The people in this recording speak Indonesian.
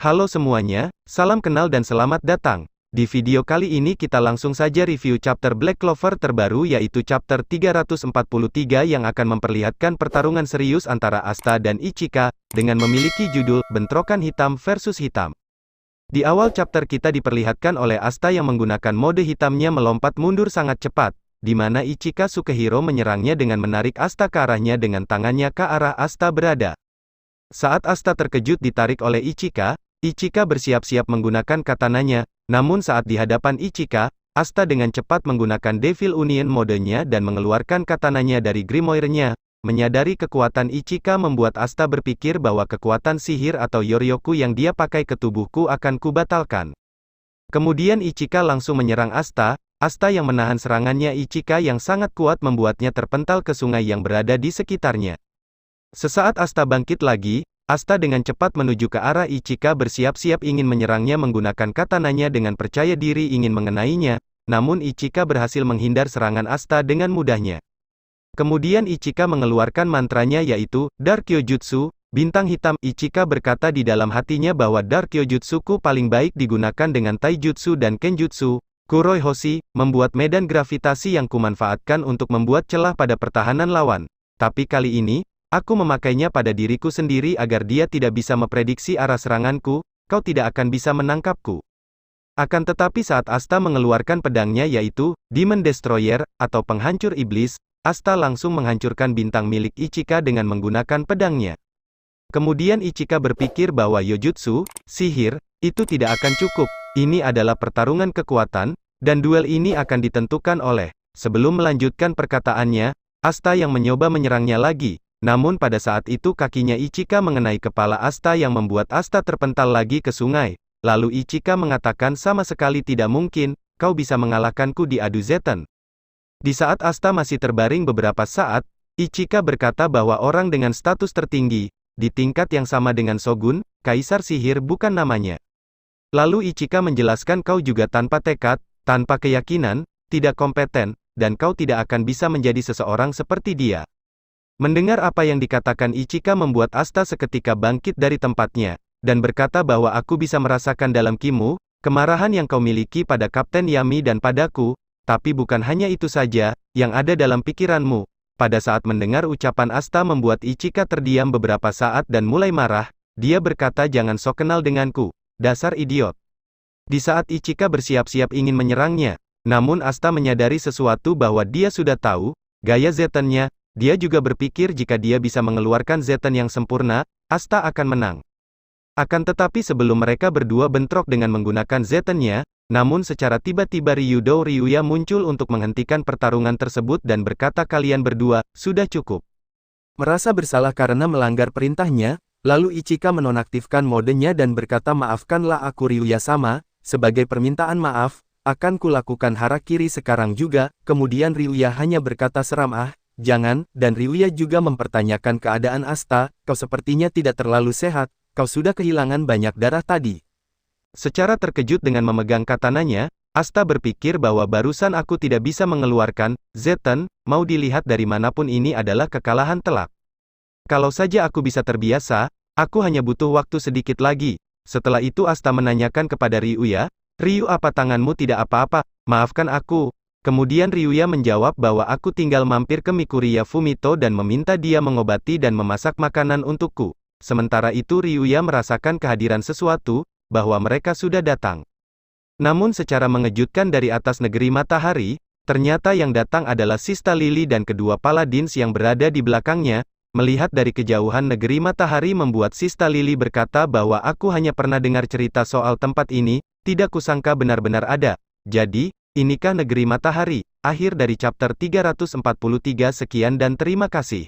Halo semuanya, salam kenal dan selamat datang. Di video kali ini kita langsung saja review chapter Black Clover terbaru yaitu chapter 343 yang akan memperlihatkan pertarungan serius antara Asta dan Ichika, dengan memiliki judul, Bentrokan Hitam versus Hitam. Di awal chapter kita diperlihatkan oleh Asta yang menggunakan mode hitamnya melompat mundur sangat cepat, di mana Ichika Sukehiro menyerangnya dengan menarik Asta ke arahnya dengan tangannya ke arah Asta berada. Saat Asta terkejut ditarik oleh Ichika, Ichika bersiap-siap menggunakan katananya, namun saat di hadapan Ichika, Asta dengan cepat menggunakan Devil Union modenya dan mengeluarkan katananya dari grimoire-nya. Menyadari kekuatan Ichika membuat Asta berpikir bahwa kekuatan sihir atau Yoryoku yang dia pakai ke tubuhku akan kubatalkan. Kemudian Ichika langsung menyerang Asta. Asta yang menahan serangannya Ichika yang sangat kuat membuatnya terpental ke sungai yang berada di sekitarnya. Sesaat Asta bangkit lagi, Asta dengan cepat menuju ke arah Ichika bersiap-siap ingin menyerangnya menggunakan katananya dengan percaya diri ingin mengenainya, namun Ichika berhasil menghindar serangan Asta dengan mudahnya. Kemudian Ichika mengeluarkan mantranya yaitu, Dark Kyojutsu, bintang hitam. Ichika berkata di dalam hatinya bahwa Dark Kyojutsuku paling baik digunakan dengan Taijutsu dan Kenjutsu, Kuroi Hoshi, membuat medan gravitasi yang kumanfaatkan untuk membuat celah pada pertahanan lawan. Tapi kali ini, aku memakainya pada diriku sendiri agar dia tidak bisa memprediksi arah seranganku, kau tidak akan bisa menangkapku. Akan tetapi saat Asta mengeluarkan pedangnya yaitu, Demon Destroyer, atau penghancur iblis, Asta langsung menghancurkan bintang milik Ichika dengan menggunakan pedangnya. Kemudian Ichika berpikir bahwa Yojutsu, sihir, itu tidak akan cukup, ini adalah pertarungan kekuatan, dan duel ini akan ditentukan oleh, sebelum melanjutkan perkataannya, Asta yang mencoba menyerangnya lagi. Namun pada saat itu kakinya Ichika mengenai kepala Asta yang membuat Asta terpental lagi ke sungai. Lalu Ichika mengatakan sama sekali tidak mungkin, kau bisa mengalahkanku di adu Zetten. Di saat Asta masih terbaring beberapa saat, Ichika berkata bahwa orang dengan status tertinggi, di tingkat yang sama dengan Shogun, Kaisar Sihir bukan namanya. Lalu Ichika menjelaskan kau juga tanpa tekad, tanpa keyakinan, tidak kompeten, dan kau tidak akan bisa menjadi seseorang seperti dia. Mendengar apa yang dikatakan Ichika membuat Asta seketika bangkit dari tempatnya, dan berkata bahwa aku bisa merasakan dalam kimu, kemarahan yang kau miliki pada Kapten Yami dan padaku, tapi bukan hanya itu saja, yang ada dalam pikiranmu. Pada saat mendengar ucapan Asta membuat Ichika terdiam beberapa saat dan mulai marah, dia berkata jangan sok kenal denganku, dasar idiot. Di saat Ichika bersiap-siap ingin menyerangnya, namun Asta menyadari sesuatu bahwa dia sudah tahu, gaya Zettennya. Dia juga berpikir jika dia bisa mengeluarkan Zetten yang sempurna, Asta akan menang. Akan tetapi sebelum mereka berdua bentrok dengan menggunakan Zettennya, namun secara tiba-tiba Ryuya muncul untuk menghentikan pertarungan tersebut dan berkata kalian berdua, sudah cukup. Merasa bersalah karena melanggar perintahnya, lalu Ichika menonaktifkan modenya dan berkata maafkanlah aku Ryuya-sama, sebagai permintaan maaf, akan kulakukan harakiri sekarang juga. Kemudian Ryuya hanya berkata seram jangan, dan Ryuya juga mempertanyakan keadaan Asta, kau sepertinya tidak terlalu sehat, kau sudah kehilangan banyak darah tadi. Secara terkejut dengan memegang katananya, Asta berpikir bahwa barusan aku tidak bisa mengeluarkan Zetten, mau dilihat dari manapun ini adalah kekalahan telak. Kalau saja aku bisa terbiasa, aku hanya butuh waktu sedikit lagi. Setelah itu Asta menanyakan kepada Ryuya, Ryu apa tanganmu tidak apa-apa, maafkan aku. Kemudian Ryuya menjawab bahwa aku tinggal mampir ke Mikuriya Fumito dan meminta dia mengobati dan memasak makanan untukku. Sementara itu Ryuya merasakan kehadiran sesuatu, bahwa mereka sudah datang. Namun secara mengejutkan dari atas negeri matahari, ternyata yang datang adalah Sista Lily dan kedua paladins yang berada di belakangnya. Melihat dari kejauhan negeri matahari membuat Sista Lily berkata bahwa aku hanya pernah dengar cerita soal tempat ini, tidak kusangka benar-benar ada. Jadi, inikah negeri matahari? Akhir dari chapter 343 sekian dan terima kasih.